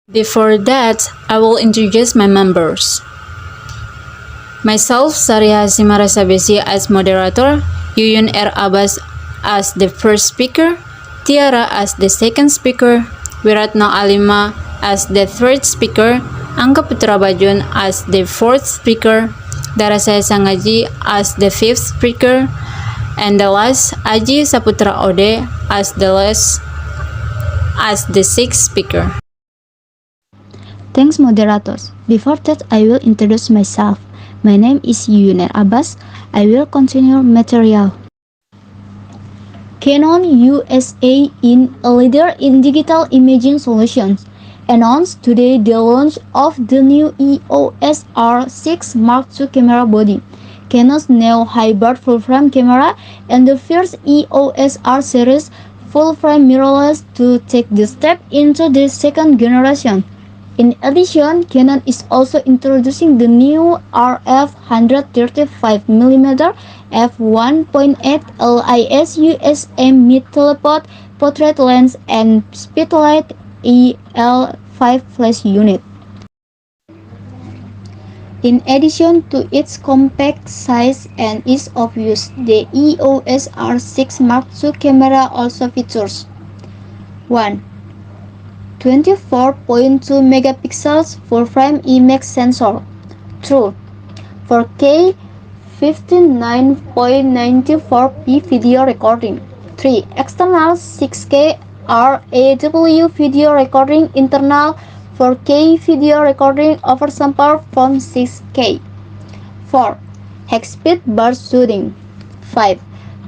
Before that, I will introduce my members. Myself, Saria Simara Sabesi as moderator, Yuyun R. Abbas as the first speaker, Tiara as the second speaker, Wiratno Alima as the third speaker, Angga Putra Bajun as the fourth speaker, Darasaya Sangaji as the fifth speaker, and the last, Aji Saputra Ode as the sixth speaker. Thanks moderators. Before that, I will introduce myself. My name is Yuner Abbas. I will continue material. Canon USA in a leader in digital imaging solutions announced today the launch of the new EOS R6 Mark II camera body. Canon's new hybrid full-frame camera and the first EOS R series full-frame mirrorless to take the step into the second generation. In addition, Canon is also introducing the new RF 135mm f1.8 LIS USM mid-teleport portrait lens and speedlight EL5 flash unit. In addition to its compact size and ease of use, the EOS R6 Mark II camera also features 1. 24.2 megapixels full-frame IMAX sensor. 2. 4K 59.94p video recording. 3. External 6K RAW video recording. Internal 4K video recording oversample from 6K. 4. High-speed burst shooting. 5.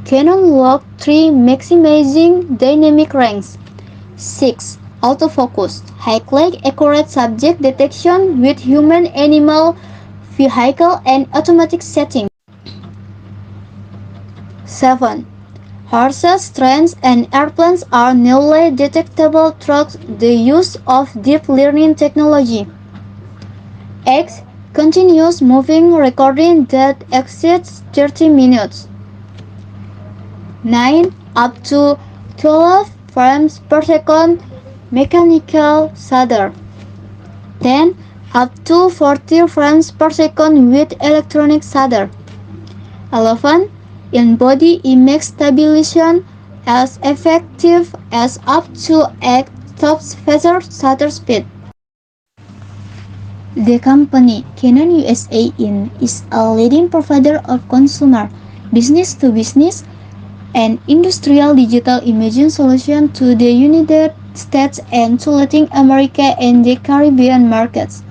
Canon Log 3 maximizing dynamic range. 6. Autofocus, high-click accurate subject detection with human, animal, vehicle, and automatic setting. 7. Horses, trains, and airplanes are newly detectable through the use of deep learning technology. 8. Continuous moving recording that exceeds 30 minutes. 9. Up to 12 frames per second mechanical shutter. 10. Up to 40 frames per second with electronic shutter. 11. In-body image stabilization as effective as up to 8 times faster shutter speed. The company Canon USA Inc. is a leading provider of consumer, business-to-business, and industrial digital imaging solutions to the United States and to Latin America and the Caribbean markets.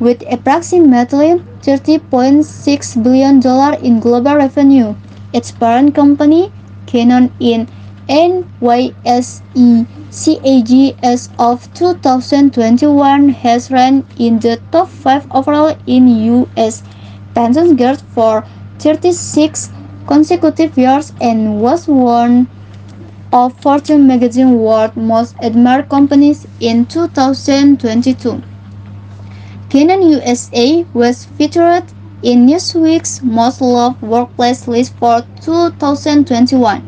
With approximately $30.6 billion in global revenue, its parent company, Canon Inc. NYSE CAG as of 2021 has ranked in the top 5 overall in U.S. Pension Guard for 36 consecutive years and was one of Fortune magazine World's Most Admired Companies in 2022. Canon USA was featured in Newsweek's Most Loved Workplace list for 2021,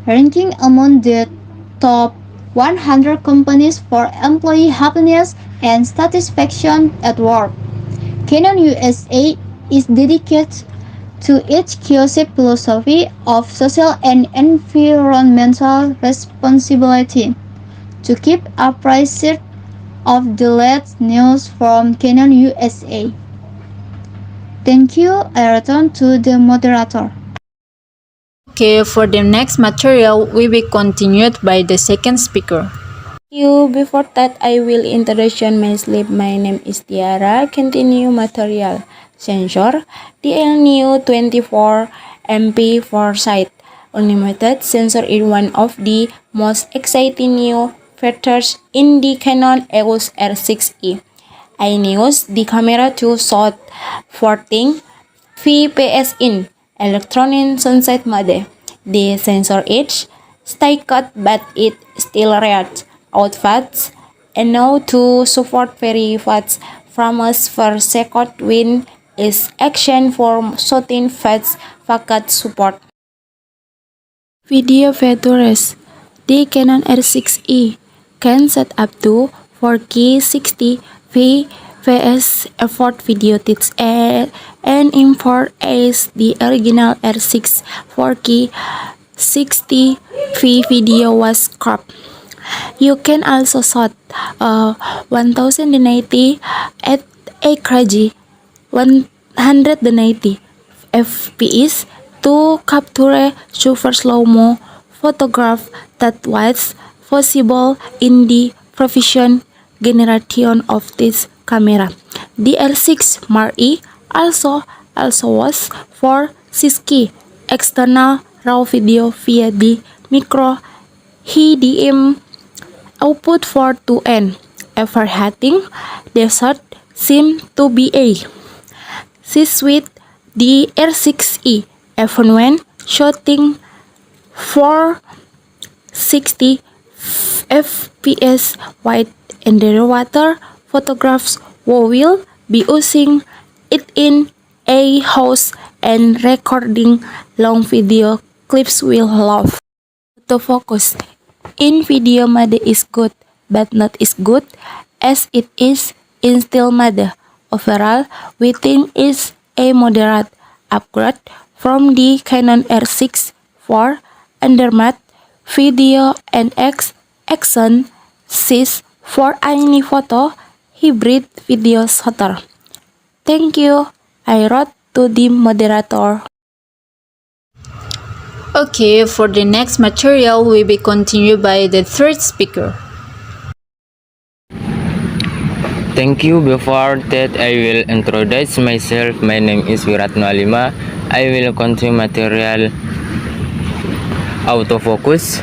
ranking among the top 100 companies for employee happiness and satisfaction at work. Canon USA is dedicated to its cohesive philosophy of social and environmental responsibility. To keep apprised of the latest news from Canon USA. Thank you. I return to the moderator. Okay, for the next material, we will continue by the second speaker. Before that, I will introduce myself. My name is Tiara. Continue material. Sensor DL New 24 MP Foresight Unlimited sensor is one of the most exciting new features in the Canon EOS R6e. I use the camera to shoot 14 fps in electronic sunset mode. The sensor is stay-cut but it still reads out fast and now to support very fast frames per second when is action for shooting fast packet support. Video features. The Canon R6e can set up to 4K 60 fps effort video tips and import as the original R6 4K 60 video was cropped. You can also shoot 1080 at a crazy 190 fps to capture super slow-mo photograph that was possible in the previous generation of this camera. The R6 Mark E also was for 6K external raw video via the micro HDMI output for 2N. Everything the shot seemed to be a sys with the R6E, even when shooting for 60 fps wide underwater photographs. We will be using it in a house and recording long video clips will love. Autofocus in video mode is good, but not as good as it is in still mode. Overall, we think it's a moderate upgrade from the Canon R6 for undermatte video and action sys for any photo hybrid video shooter. Thank you, I wrote to the moderator. Okay, for the next material will be continued by the third speaker. Thank you. Before that, I will introduce myself. My name is Wiratno Alima. I will continue material autofocus.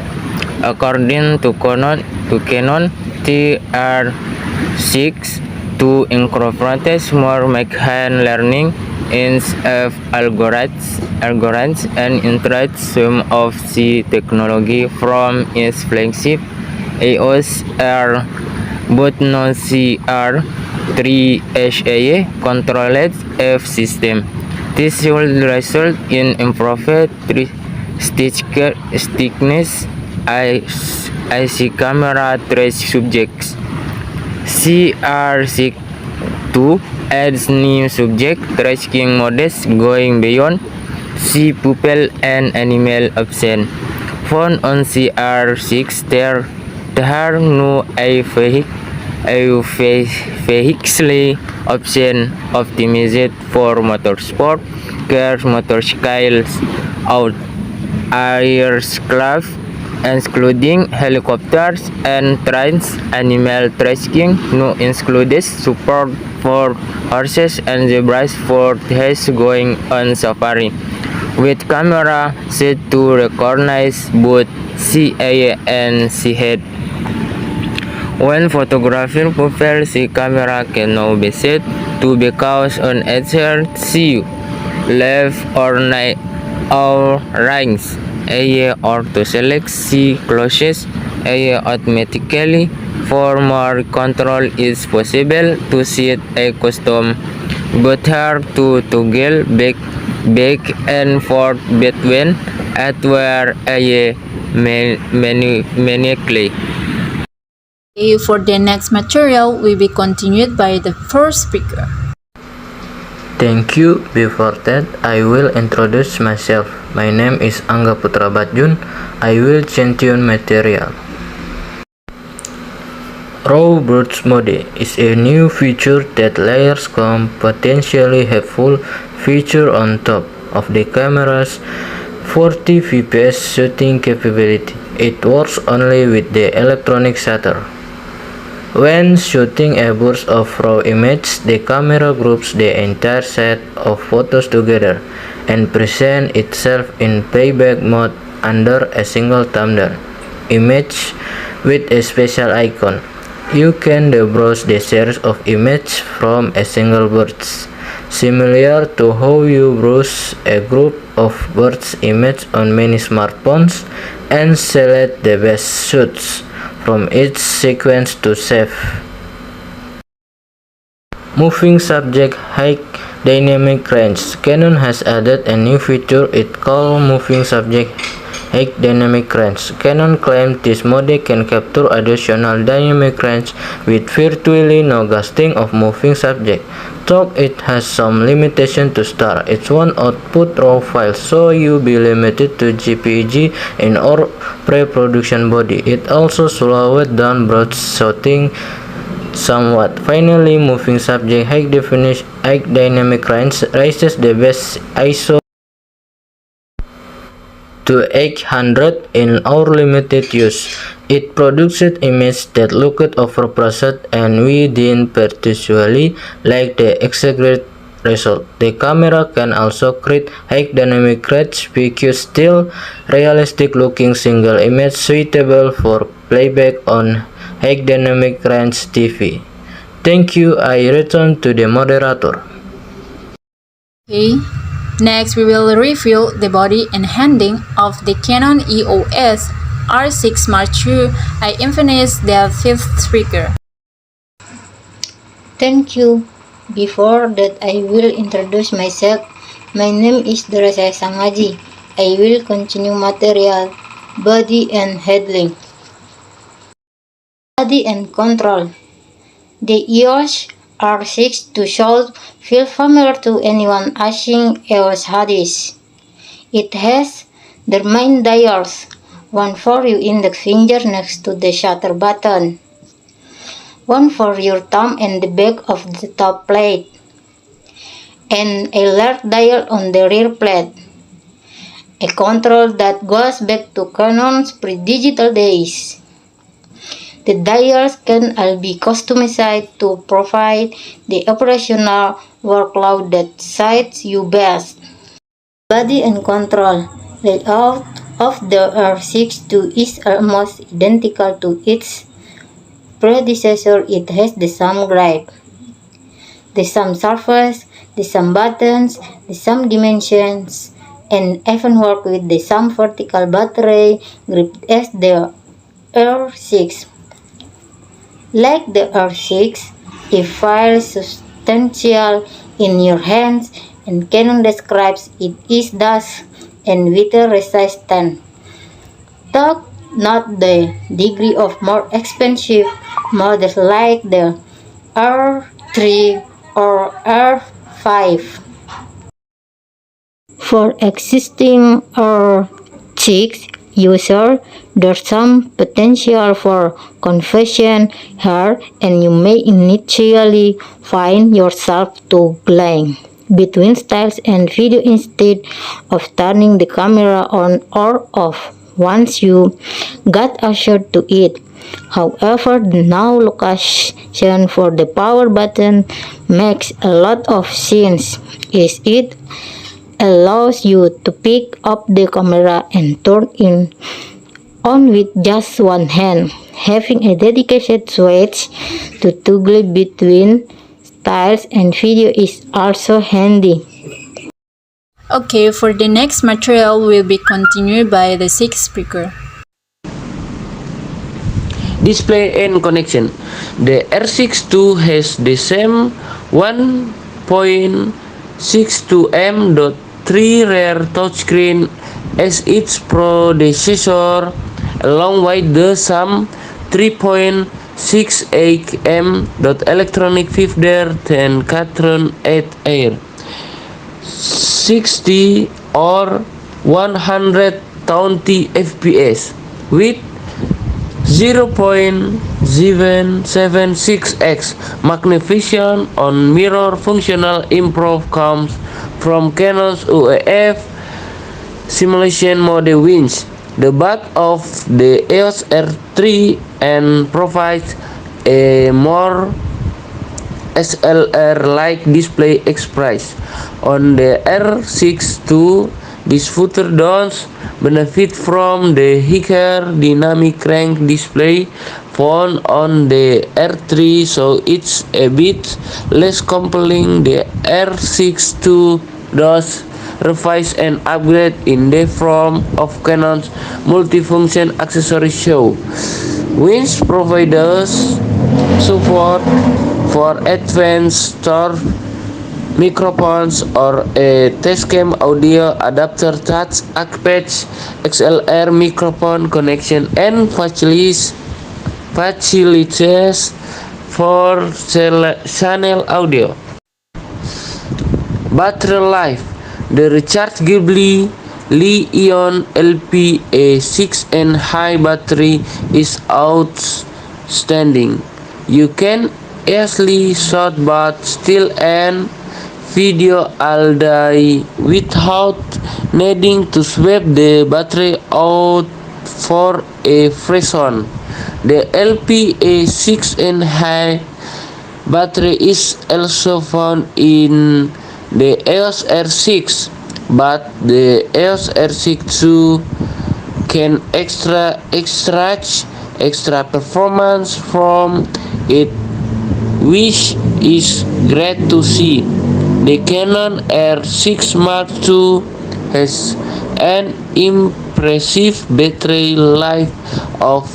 According to Canon TR6 to incorporate more machine learning in algorithms and integrate some of the technology from its flagship EOS R but no CR3HA controlled F system. This will result in improved thickness IC camera trace subjects. CR2 adds new subject tracking modes going beyond C pupil and animal option. Found on CR6 there are no vehicle option optimized for motorsport, cars, motorcycles, aircraft, including helicopters and trains. Animal tracking no includes support for horses and zebras for those going on safari, with camera set to recognize both CA and C head. When photographing pupil, the camera can now be set to because on either C left or right or to select C closest automatically. For more control is possible to set a custom button to toggle back and forth between hardware manually. Okay, for the next material will be continued by the first speaker. Thank you. Before that, I will introduce myself. My name is Angga Putra Badjun. I will champion material. Raw Burst Mode is a new feature that layers some potentially helpful feature on top of the camera's 40 fps shooting capability. It works only with the electronic shutter. When shooting a burst of raw image, the camera groups the entire set of photos together and presents itself in playback mode under a single thumbnail image with a special icon. You can browse the series of images from a single burst, similar to how you browse a group of burst images on many smartphones, and select the best shots from each sequence to save. Moving subject high dynamic range. Canon has added a new feature it called moving subject high dynamic range. Canon claims this mode can capture additional dynamic range with virtually no ghosting of moving subject. Though it has some limitation to start, its one output raw file, so you be limited to JPG in our pre-production body. It also slowed down broadshotting somewhat. Finally, moving subject high definition high dynamic range raises the base ISO to 800 in our limited use. It produces images that looked overprocessed and we didn't particularly like the exaggerated result. The camera can also create high dynamic range because still realistic looking single image suitable for playback on high dynamic range TV. Thank you. I return to the moderator. Okay. Next, we will review the body and handling of the Canon EOS R6 Mark II. I finished the fifth speaker. Thank you. Before that, I will introduce myself. My name is Dorasa Samaji. I will continue material, body and handling. Body and control. The EOS R6 II should feel familiar to anyone asking EOS hadis. It has the main dials, one for your index finger next to the shutter button, one for your thumb and the back of the top plate, and a large dial on the rear plate, a control that goes back to Canon's pre-digital days. The dials can all be customized to provide the operational workload that suits you best. Body and control. Layout of the R6 II is almost identical to its predecessor. It has the same grip, the same surface, the same buttons, the same dimensions, and even work with the same vertical battery grip as the R6. Like the R6, it feels substantial in your hands, and Canon describes it is dust and water resistant. Though not the degree of more expensive models like the R3 or R5. For existing R6 user, there's some potential for confusion here, and you may initially find yourself toggling between styles and video instead of turning the camera on or off once you got used to it. However, the now location for the power button makes a lot of sense, as it allows you to pick up the camera and turn it on with just one hand. Having a dedicated switch to toggle between styles and video is also handy. Okay, for the next material will be continued by the sixth speaker. Display and connection. The R6 II has the same 1.62M.3 rear touchscreen as its predecessor, along with the same 3.68M electronic feeder and Canon 8 Air 60 or 120 fps with 0.776x magnification on mirror functional improve comes from Canon's UAF simulation mode wins the butt of the EOS R3 and provides a more SLR-like display express. On the R6 II, these future dons benefit from the higher dynamic range display found on the R3, so it's a bit less compelling. The R6 II does revise and upgrade in the form of Canon's multifunction accessory show. Winch providers support for advanced store microphones, or a Tascam audio adapter that activates XLR microphone connection and facilitates for channel audio. Battery life. The rechargeable Li-ion LPA6N high battery is outstanding. You can easily shoot but still and video all day without needing to swap the battery out for a fresh one. The LPA6N high battery is also found in the EOS R6, but the EOS R6 II can extract extra performance from it, which is great to see. The Canon R6 Mark II has an impressive battery life of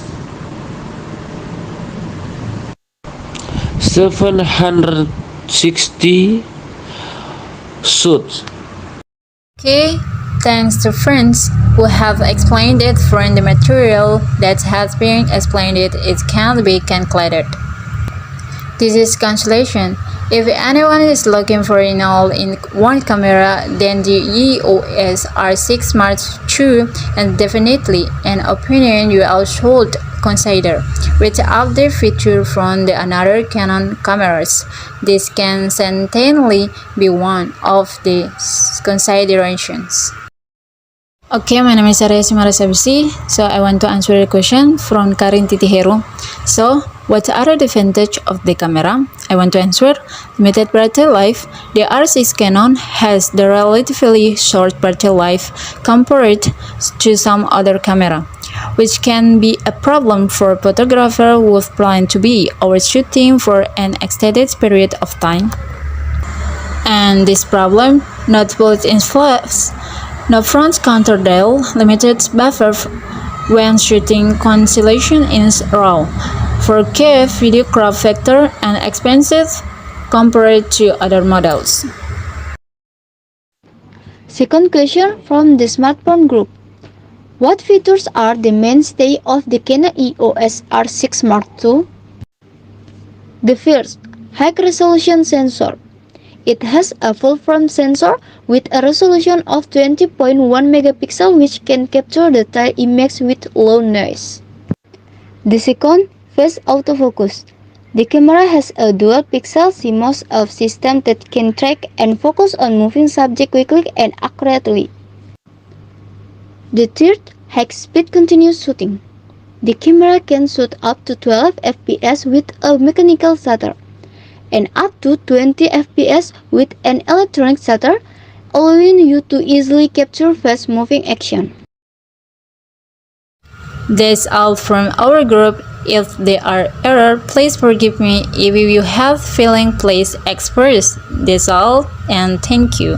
760 shoots. Okay, thanks to friends who have explained it from the material that has been explained it can be calculated. This is cancellation. If anyone is looking for an all-in-one camera, then the EOS R6 Mark II is definitely an opinion you all should consider. Without the feature from the another Canon cameras, this can certainly be one of the considerations. Okay, my name is Arya Simarasabisi. So I want to answer the question from Karin Titiheru. So, what are the advantages of the camera? I want to answer. Limited battery life. The R6 Canon has the relatively short battery life compared to some other camera, which can be a problem for a photographer who plan to be out shooting for an extended period of time. And this problem not bullet influence. No front counter dial, limited buffer when shooting constellation in RAW, 4K video crop factor, and expensive compared to other models. Second question from the smartphone group. What features are the mainstay of the Canon EOS R6 Mark II? The first, high-resolution sensor. It has a full-frame sensor with a resolution of 20.1 megapixels which can capture the entire image with low noise. The second, face autofocus. The camera has a dual-pixel CMOS system that can track and focus on moving subject quickly and accurately. The third, high-speed continuous shooting. The camera can shoot up to 12 fps with a mechanical shutter and up to 20 fps with an electronic shutter, allowing you to easily capture fast-moving action. That's all from our group. If there are errors, please forgive me. If you have feeling, please express. That's all, and thank you.